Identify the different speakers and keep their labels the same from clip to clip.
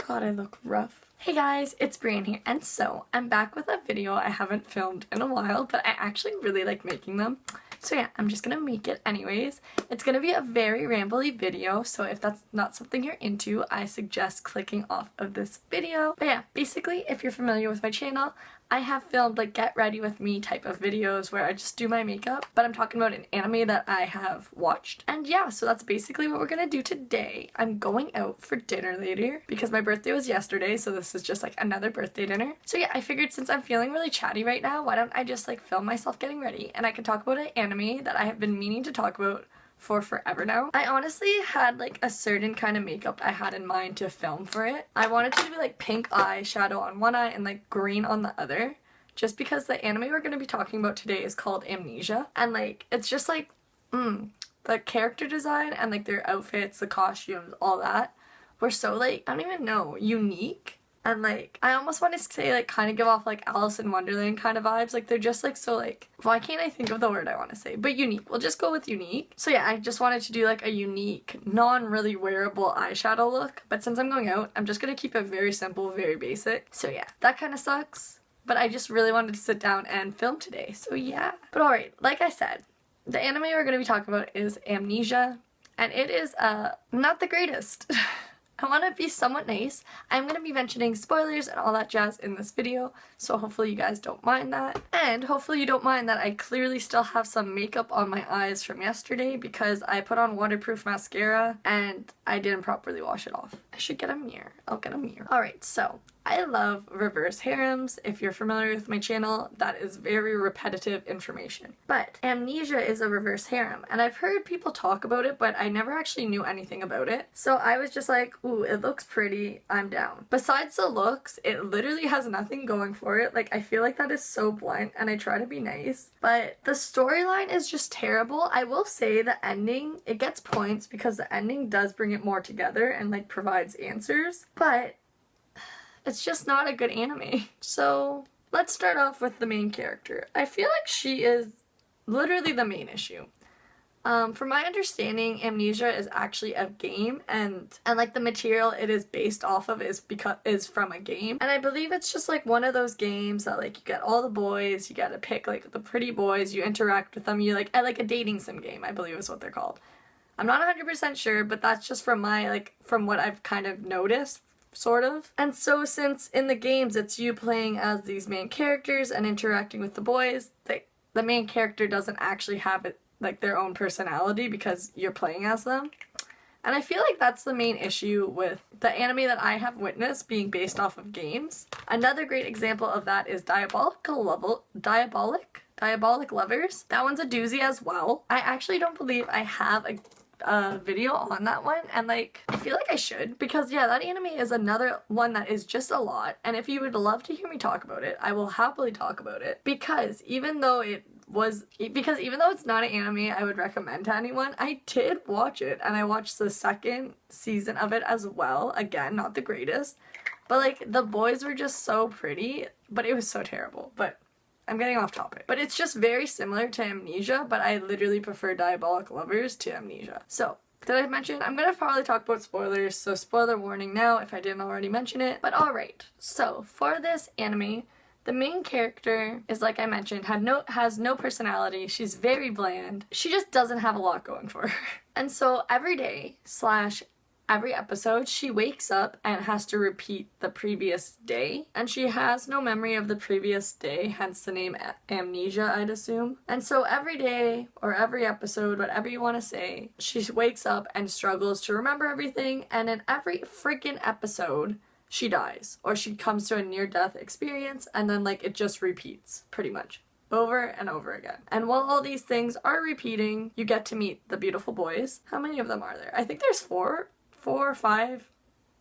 Speaker 1: God, I look rough. Hey guys, it's Brian here, and so I'm back with a video I haven't filmed in a while, but I actually really like making them. So yeah, I'm just gonna make it anyways. It's gonna be a very rambly video, so if that's not something you're into, I suggest clicking off of this video. But yeah, basically, if you're familiar with my channel, I have filmed like get ready with me type of videos where I just do my makeup, but I'm talking about an anime that I have watched. And yeah, so that's basically what we're gonna do today. I'm going out for dinner later because my birthday was yesterday, so this is just like another birthday dinner. So yeah, I figured since I'm feeling really chatty right now, why don't I just like film myself getting ready and I can talk about an anime that I have been meaning to talk about for forever now. I honestly had like a certain kind of makeup I had in mind to film for it. I wanted to do like pink eyeshadow on one eye and like green on the other, just because the anime we're going to be talking about today is called Amnesia, and like it's just like the character design and like their outfits, the costumes, all that were so like, I don't even know, unique. And like, I almost want to say like kind of give off like Alice in Wonderland kind of vibes. Like they're just like so like, why can't I think of the word I want to say? But unique. We'll just go with unique. So yeah, I just wanted to do like a unique, non-really wearable eyeshadow look. But since I'm going out, I'm just going to keep it very simple, very basic. So yeah, that kind of sucks. But I just really wanted to sit down and film today. So yeah. But alright, like I said, the anime we're going to be talking about is Amnesia. And it is not the greatest. I want to be somewhat nice. I'm going to be mentioning spoilers and all that jazz in this video, so hopefully you guys don't mind that. And hopefully you don't mind that I clearly still have some makeup on my eyes from yesterday because I put on waterproof mascara and I didn't properly wash it off. I should get a mirror. I'll get a mirror. Alright, so I love reverse harems. If you're familiar with my channel, that is very repetitive information. But Amnesia is a reverse harem, and I've heard people talk about it, but I never actually knew anything about it. So I was just like, ooh, it looks pretty, I'm down. Besides the looks, it literally has nothing going for it. Like, I feel like that is so blunt, and I try to be nice. But the storyline is just terrible. I will say the ending, it gets points because the ending does bring it more together and like provides answers. But it's just not a good anime. So let's start off with the main character. I feel like she is literally the main issue. From my understanding, Amnesia is actually a game, and like the material it is based off of is from a game. And I believe it's just like one of those games that like you get all the boys, you gotta pick like the pretty boys, you interact with them, you like a dating sim game, I believe is what they're called. I'm not 100% sure, but that's just from from what I've kind of noticed. Sort of. And so since in the games it's you playing as these main characters and interacting with the boys, the main character doesn't actually have it like their own personality because you're playing as them. And I feel like that's the main issue with the anime that I have witnessed being based off of games. Another great example of that is Diabolic Lovers. That one's a doozy as well. I actually don't believe I have a video on that one, and like I feel like I should, because yeah, that anime is another one that is just a lot, and if you would love to hear me talk about it, I will happily talk about it, because even though it's not an anime I would recommend to anyone, I did watch it, and I watched the second season of it as well. Again, not the greatest, but like the boys were just so pretty, but it was so terrible. But I'm getting off topic. But it's just very similar to Amnesia, but I literally prefer Diabolic Lovers to Amnesia. So, did I mention? I'm gonna probably talk about spoilers, so spoiler warning now if I didn't already mention it. But alright, so for this anime, the main character is, like I mentioned, has no personality. She's very bland. She just doesn't have a lot going for her. And so every day / every episode, she wakes up and has to repeat the previous day, and she has no memory of the previous day, hence the name Amnesia, I'd assume. And so every day, or every episode, whatever you want to say, she wakes up and struggles to remember everything, and in every freaking episode, she dies, or she comes to a near-death experience, and then like it just repeats, pretty much. Over and over again. And while all these things are repeating, you get to meet the beautiful boys. How many of them are there? I think there's four or five.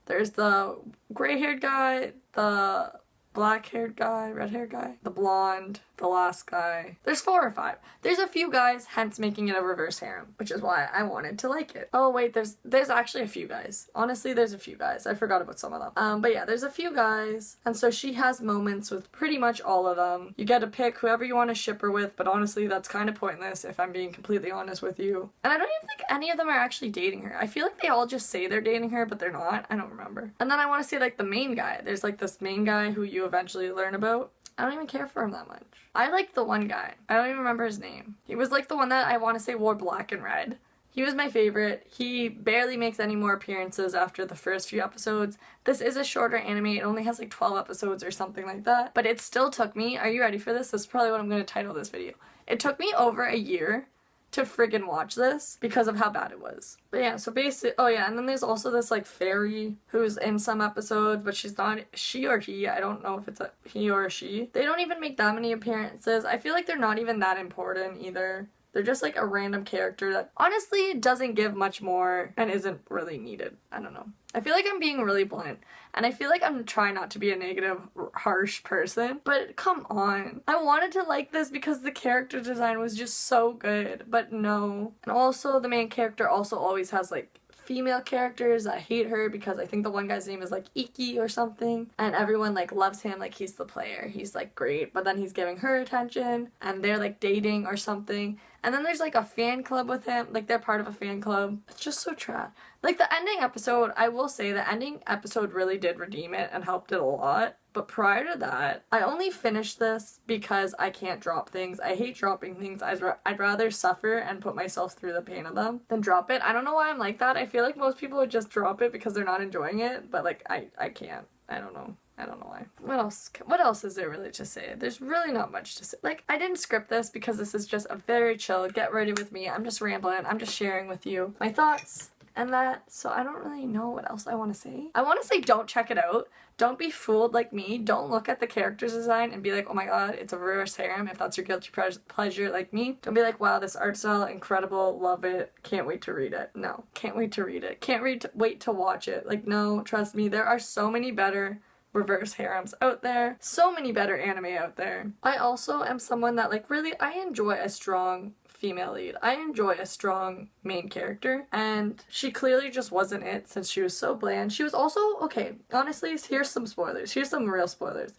Speaker 1: There's the gray-haired guy, the black-haired guy, red-haired guy, the blonde the last guy. There's 4 or 5. There's a few guys, hence making it a reverse harem, which is why I wanted to like it. Oh wait, there's actually a few guys. Honestly, there's a few guys. I forgot about some of them. But yeah, there's a few guys, and so she has moments with pretty much all of them. You get to pick whoever you want to ship her with, but honestly, that's kind of pointless if I'm being completely honest with you. And I don't even think any of them are actually dating her. I feel like they all just say they're dating her, but they're not. I don't remember. And then I want to say like the main guy. There's like this main guy who you eventually learn about. I don't even care for him that much. I like the one guy. I don't even remember his name. He was like the one that I want to say wore black and red. He was my favorite. He barely makes any more appearances after the first few episodes. This is a shorter anime. It only has like 12 episodes or something like that. But it still took me, are you ready for this? This is probably what I'm going to title this video. It took me over a year to friggin' watch this because of how bad it was. But yeah, so basically, oh yeah, and then there's also this like fairy who's in some episodes, but she's not, she or he, I don't know if it's a he or a she. They don't even make that many appearances. I feel like they're not even that important either. They're just like a random character that honestly doesn't give much more and isn't really needed. I don't know. I feel like I'm being really blunt, and I feel like I'm trying not to be a negative, harsh person, but come on. I wanted to like this because the character design was just so good, but no. And also the main character also always has like female characters that hate her because I think the one guy's name is like Iki or something, and everyone like loves him like he's the player. He's like great, but then he's giving her attention and they're like dating or something. And then there's like a fan club with him, like they're part of a fan club. It's just so trash. Like the ending episode, I will say the ending episode really did redeem it and helped it a lot. But prior to that, I only finished this because I can't drop things. I hate dropping things. I'd rather suffer and put myself through the pain of them than drop it. I don't know why I'm like that. I feel like most people would just drop it because they're not enjoying it, but like I can't. I don't know. I don't know why. What else is there really to say? There's really not much to say. Like, I didn't script this because this is just a very chill, get ready with me. I'm just rambling. I'm just sharing with you my thoughts and that. So I don't really know what else I want to say. I want to say don't check it out. Don't be fooled like me. Don't look at the character's design and be like, oh my god, it's a reverse harem if that's your guilty pleasure like me. Don't be like, wow, this art style, incredible, love it, can't wait to read it. No, can't wait to read it. Can't wait to watch it. Like, no, trust me, there are so many better reverse harems out there. So many better anime out there. I also am someone that like really, I enjoy a strong female lead. I enjoy a strong main character, and she clearly just wasn't it since she was so bland. She was also, okay, honestly, here's some spoilers. Here's some real spoilers.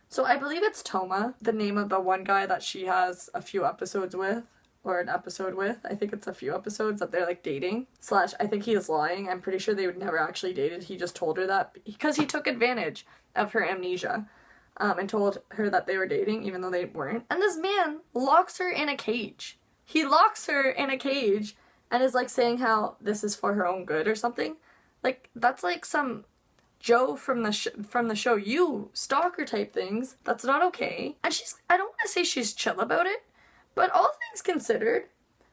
Speaker 1: So I believe it's Toma, the name of the one guy that she has a few episodes with, or an episode with. I think it's a few episodes that they're like dating. Slash, I think he is lying. I'm pretty sure they would never actually dated. He just told her that because he took advantage of her amnesia and told her that they were dating even though they weren't. And this man locks her in a cage. He locks her in a cage and is like saying how this is for her own good or something. Like, that's like some Joe from the show You stalker type things. That's not okay. And I don't want to say she's chill about it, but all things considered,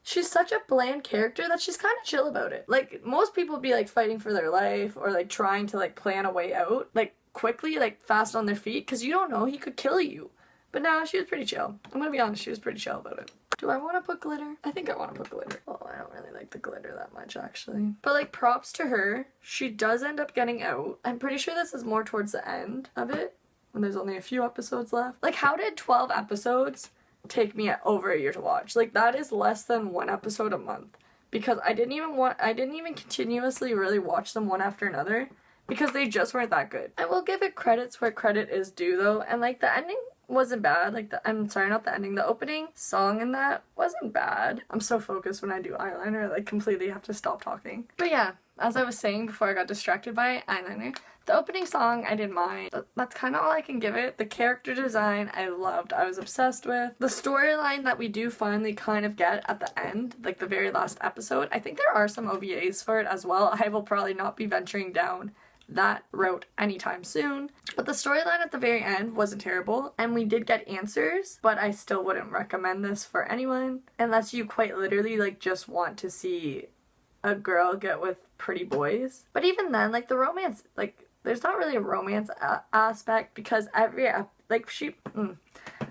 Speaker 1: she's such a bland character that she's kind of chill about it. Like, most people would be like fighting for their life or like trying to like plan a way out, like quickly, like fast on their feet, because you don't know, he could kill you. But no, she was pretty chill. I'm gonna be honest, she was pretty chill about it. Do I want to put glitter? I think I want to put glitter. Oh, I don't really like the glitter that much, actually. But like, props to her. She does end up getting out. I'm pretty sure this is more towards the end of it, when there's only a few episodes left. Like, how did 12 episodes take me over a year to watch? Like, that is less than one episode a month, because I didn't even continuously really watch them one after another because they just weren't that good. I will give it credits where credit is due though, and like the ending wasn't bad. Like the opening song in that wasn't bad. I'm so focused when I do eyeliner, I like completely have to stop talking. But yeah, as I was saying before I got distracted by eyeliner, the opening song I didn't mind. That's kind of all I can give it. The character design I loved. I was obsessed with. The storyline that we do finally kind of get at the end, like the very last episode, I think there are some OVAs for it as well. I will probably not be venturing down that route anytime soon. But the storyline at the very end wasn't terrible, and we did get answers, but I still wouldn't recommend this for anyone unless you quite literally like just want to see a girl get with pretty boys. But even then, like the romance, like there's not really a romance aspect because I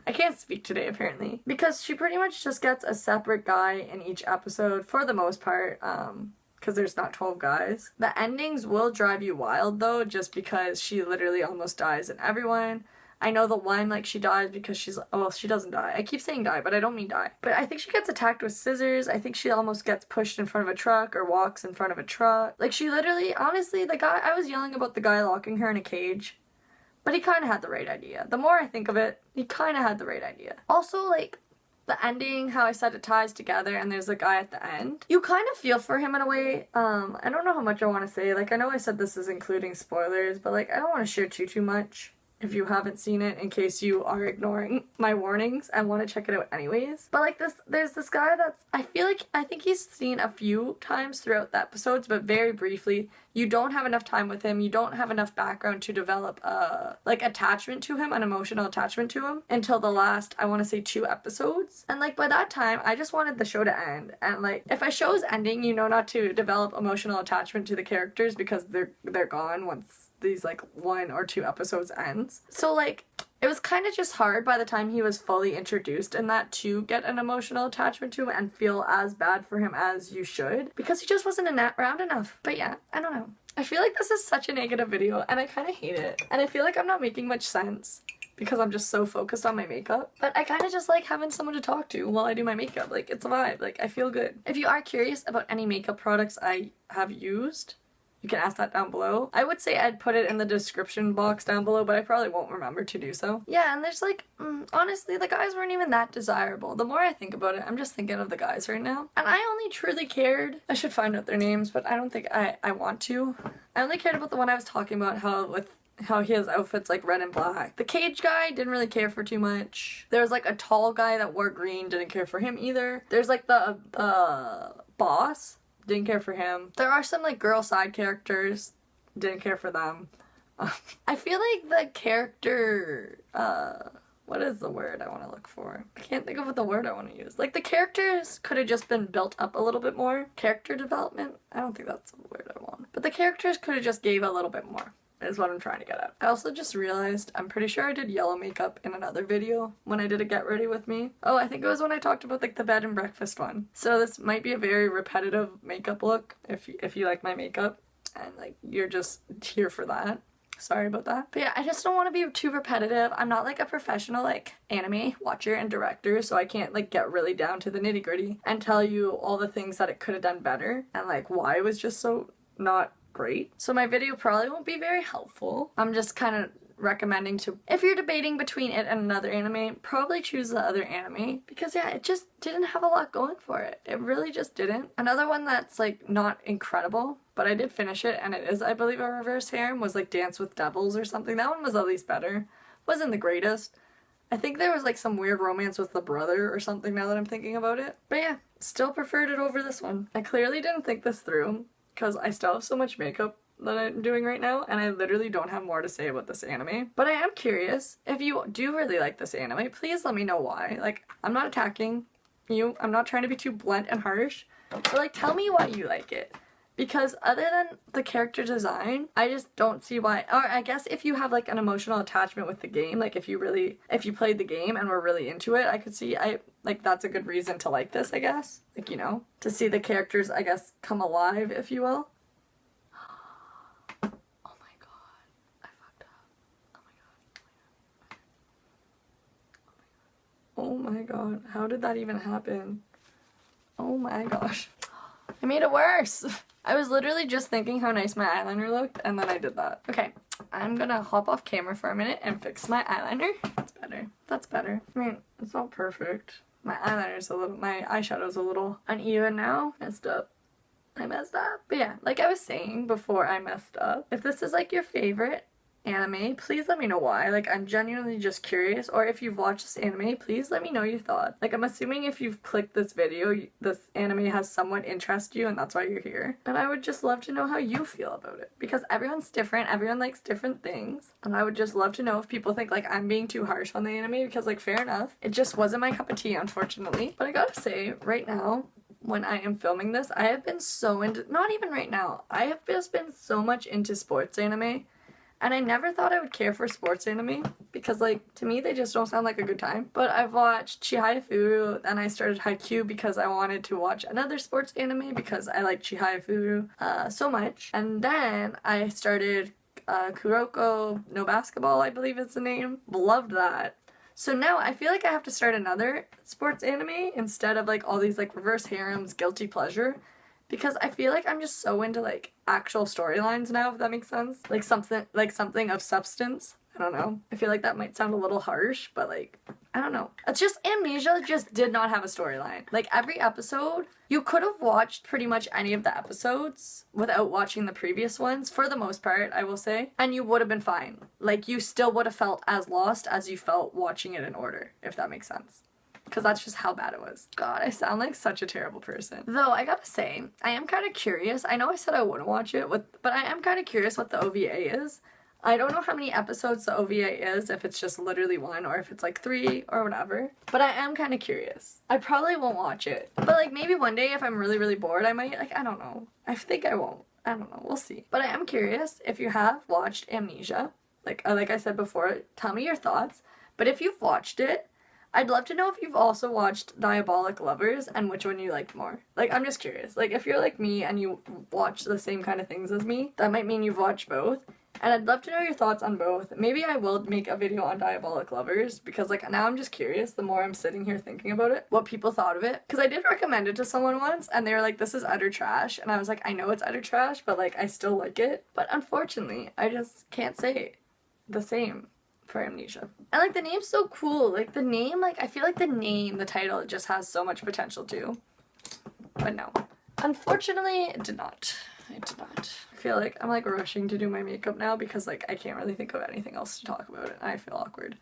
Speaker 1: can't speak today apparently, because she pretty much just gets a separate guy in each episode for the most part, because there's not 12 guys. The endings will drive you wild though, just because she literally almost dies in everyone. I know the one, like, she dies because she's, well, she doesn't die. I keep saying die, but I don't mean die. But I think she gets attacked with scissors. I think she almost gets pushed in front of a truck or walks in front of a truck. Like, she literally, honestly, the guy, I was yelling about the guy locking her in a cage, but he kind of had the right idea. The more I think of it, he kind of had the right idea. Also, like, the ending, how I said it ties together and there's a guy at the end. You kind of feel for him in a way. I don't know how much I want to say. Like, I know I said this is including spoilers, but like, I don't want to share too much if you haven't seen it, in case you are ignoring my warnings and want to check it out anyways. But like, there's this guy that's, I think he's seen a few times throughout the episodes, but very briefly. You don't have enough time with him, you don't have enough background to develop like attachment to him, an emotional attachment to him, until the last, I want to say 2 episodes. And like, by that time, I just wanted the show to end. And like, if a show's ending, you know not to develop emotional attachment to the characters because they're gone once these like 1 or 2 episodes ends. So like, it was kind of just hard by the time he was fully introduced in that to get an emotional attachment to him and feel as bad for him as you should, because he just wasn't around enough. But yeah, I don't know. I feel like this is such a negative video and I kind of hate it. And I feel like I'm not making much sense because I'm just so focused on my makeup. But I kind of just like having someone to talk to while I do my makeup. Like, it's a vibe. Like, I feel good. If you are curious about any makeup products I have used, you can ask that down below. I would say I'd put it in the description box down below, but I probably won't remember to do so. Yeah, and there's like, honestly, the guys weren't even that desirable. The more I think about it, I'm just thinking of the guys right now. And I only truly cared, I should find out their names, but I don't think I want to. I only cared about the one I was talking about, how he has outfits like red and black. The cage guy, didn't really care for too much. There was like a tall guy that wore green, didn't care for him either. There's like the boss, didn't care for him. There are some like girl side characters, didn't care for them. I feel like the character, what is the word I want to look for? I can't think of what the word I want to use. Like, the characters could have just been built up a little bit more. Character development? I don't think that's the word I want. But the characters could have just gave a little bit more, is what I'm trying to get at. I also just realized, I'm pretty sure I did yellow makeup in another video when I did a get ready with me. Oh, I think it was when I talked about like the bed and breakfast one. So this might be a very repetitive makeup look if you like my makeup and like you're just here for that. Sorry about that. But yeah, I just don't want to be too repetitive. I'm not like a professional like anime watcher and director, so I can't like get really down to the nitty gritty and tell you all the things that it could have done better and like why it was just so not great. So my video probably won't be very helpful. I'm just kind of recommending to, if you're debating between it and another anime, probably choose the other anime because yeah, it just didn't have a lot going for it. It really just didn't. Another one that's like not incredible, but I did finish it and it is, I believe, a reverse harem, was like Dance with Devils or something. That one was at least better. Wasn't the greatest. I think there was like some weird romance with the brother or something now that I'm thinking about it. But yeah, still preferred it over this one. I clearly didn't think this through because I still have so much makeup that I'm doing right now and I literally don't have more to say about this anime. But I am curious, if you do really like this anime, please let me know why. Like, I'm not attacking you, I'm not trying to be too blunt and harsh, but like, tell me why you like it. Because other than the character design, I just don't see why. Or I guess if you have like an emotional attachment with the game, like if you played the game and were really into it, I could see, like that's a good reason to like this, I guess. Like, you know, to see the characters, I guess, come alive, if you will. Oh my god, how did that even happen? Oh my gosh. I made it worse. I was literally just thinking how nice my eyeliner looked and then I did that. Okay, I'm gonna hop off camera for a minute and fix my eyeliner. That's better. That's better. I mean, it's not perfect. My eyeshadow's a little uneven now. Messed up. I messed up. But yeah, like I was saying before I messed up, if this is like your favorite anime, please let me know why. Like, I'm genuinely just curious. Or if you've watched this anime, please let me know your thoughts. Like, I'm assuming if you've clicked this video, this anime has somewhat interest you and that's why you're here. And I would just love to know how you feel about it. Because everyone's different, everyone likes different things. And I would just love to know if people think like I'm being too harsh on the anime, because like, fair enough. It just wasn't my cup of tea, unfortunately. But I gotta say, right now, when I am filming this, I have been so into, not even right now, I have just been so much into sports anime. And I never thought I would care for sports anime because, like, to me, they just don't sound like a good time. But I've watched Chihayafuru, then I started Haikyuu because I wanted to watch another sports anime because I like Chihayafuru so much. And then I started Kuroko no Basketball, I believe is the name. Loved that. So now I feel like I have to start another sports anime instead of like all these like reverse harems, guilty pleasure, because I feel like I'm just so into like actual storylines now, if that makes sense. Like something of substance. I don't know. I feel like that might sound a little harsh, but like, I don't know. It's just Amnesia just did not have a storyline. Like every episode, you could have watched pretty much any of the episodes without watching the previous ones, for the most part, I will say, and you would have been fine. Like you still would have felt as lost as you felt watching it in order, if that makes sense. Because that's just how bad it was. God, I sound like such a terrible person. Though, I gotta say, I am kind of curious. I know I said I wouldn't watch it, but I am kind of curious what the OVA is. I don't know how many episodes the OVA is, if it's just literally one or if it's like 3 or whatever. But I am kind of curious. I probably won't watch it. But like maybe one day if I'm really, really bored, I might, like, I don't know. I think I won't. I don't know. We'll see. But I am curious if you have watched Amnesia. Like I said before, tell me your thoughts. But if you've watched it, I'd love to know if you've also watched Diabolik Lovers and which one you liked more. Like, I'm just curious. Like, if you're like me and you watch the same kind of things as me, that might mean you've watched both. And I'd love to know your thoughts on both. Maybe I will make a video on Diabolik Lovers, because like now I'm just curious the more I'm sitting here thinking about it, what people thought of it. Because I did recommend it to someone once and they were like, this is utter trash. And I was like, I know it's utter trash, but like I still like it. But unfortunately, I just can't say the same for Amnesia. And like the name's so cool. Like the name, like I feel like the title, it just has so much potential too. But no. Unfortunately, it did not. It did not. I feel like I'm like rushing to do my makeup now because like I can't really think of anything else to talk about and I feel awkward.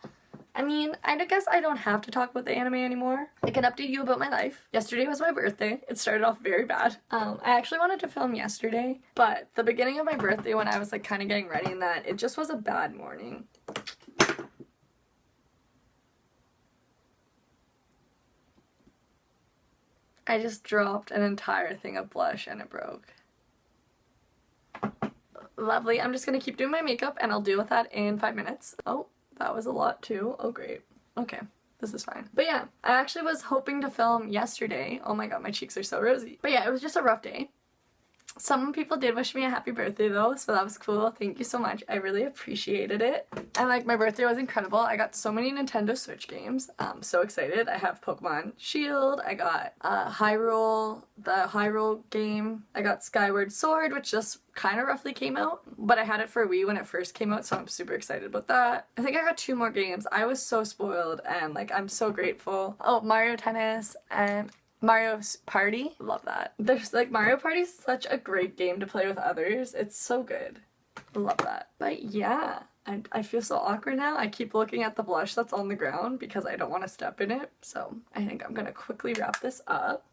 Speaker 1: I mean, I guess I don't have to talk about the anime anymore. I can update you about my life. Yesterday was my birthday. It started off very bad. I actually wanted to film yesterday, but the beginning of my birthday when I was like kind of getting ready and that, it just was a bad morning. I just dropped an entire thing of blush and it broke. Lovely. I'm just gonna keep doing my makeup and I'll deal with that in 5 minutes. Oh, that was a lot too. Oh, great. Okay, this is fine. But yeah, I actually was hoping to film yesterday. Oh my god, my cheeks are so rosy. But yeah, it was just a rough day. Some people did wish me a happy birthday though, so that was cool. Thank you so much. I really appreciated it. And like my birthday was incredible. I got so many Nintendo Switch games. I'm so excited. I have Pokemon Shield. I got Hyrule, the Hyrule game. I got Skyward Sword, which just kind of roughly came out, but I had it for Wii when it first came out, so I'm super excited about that. I think I got 2 more games. I was so spoiled and like I'm so grateful. Oh, Mario Tennis and Mario's Party. Love that. There's like Mario Party is such a great game to play with others. It's so good. Love that. But yeah, I feel so awkward now. I keep looking at the blush that's on the ground because I don't want to step in it. So I think I'm gonna quickly wrap this up.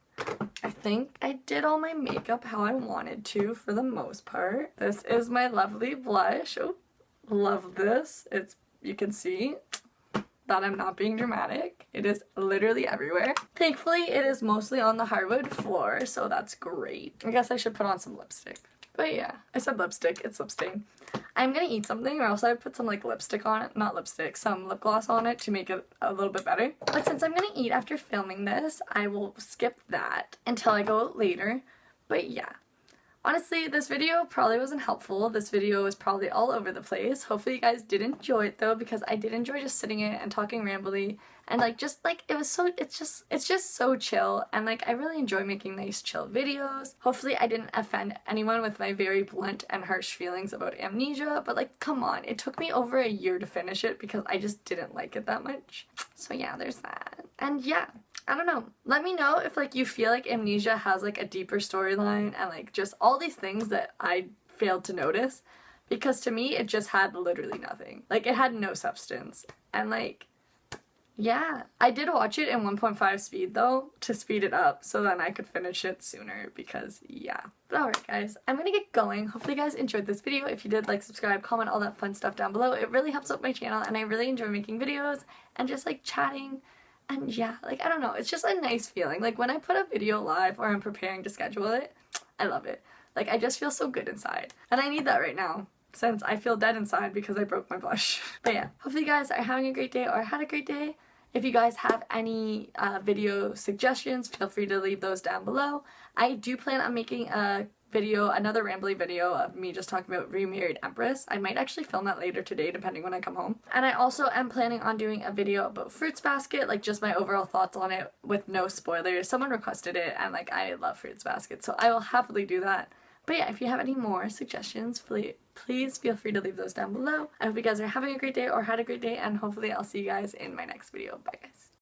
Speaker 1: I think I did all my makeup how I wanted to for the most part. This is my lovely blush. Oh, love this. You can see that I'm not being dramatic. It is literally everywhere. Thankfully, it is mostly on the hardwood floor, so that's great. I guess I should put on some lipstick. But yeah, I said lipstick, it's lip stain. I'm gonna eat something or else I would put some like lipstick on it, not lipstick, some lip gloss on it to make it a little bit better. But since I'm gonna eat after filming this, I will skip that until I go later. But yeah. Honestly, this video probably wasn't helpful. This video was probably all over the place. Hopefully you guys did enjoy it though, because I did enjoy just sitting in and talking rambly and like just like it's just so chill, and like I really enjoy making nice chill videos. Hopefully I didn't offend anyone with my very blunt and harsh feelings about Amnesia, but like come on, it took me over a year to finish it because I just didn't like it that much. So yeah, there's that. And yeah, I don't know. Let me know if like you feel like Amnesia has like a deeper storyline and like just all these things that I failed to notice, because to me it just had literally nothing. Like it had no substance. And like, yeah. I did watch it in 1.5 speed though to speed it up so then I could finish it sooner because yeah. But alright guys, I'm gonna get going. Hopefully you guys enjoyed this video. If you did, like, subscribe, comment, all that fun stuff down below. It really helps out my channel and I really enjoy making videos and just like chatting. And yeah, like, I don't know, it's just a nice feeling. Like, when I put a video live or I'm preparing to schedule it, I love it. Like, I just feel so good inside. And I need that right now, since I feel dead inside because I broke my blush. But yeah, hopefully you guys are having a great day or had a great day. If you guys have any video suggestions, feel free to leave those down below. I do plan on making a video, another rambly video of me just talking about Remarried Empress. I might actually film that later today depending when I come home. And I also am planning on doing a video about Fruits Basket, like just my overall thoughts on it with no spoilers. Someone requested it and like I love Fruits Basket, so I will happily do that. But yeah, if you have any more suggestions, please feel free to leave those down below. I hope you guys are having a great day or had a great day, and hopefully I'll see you guys in my next video. Bye guys.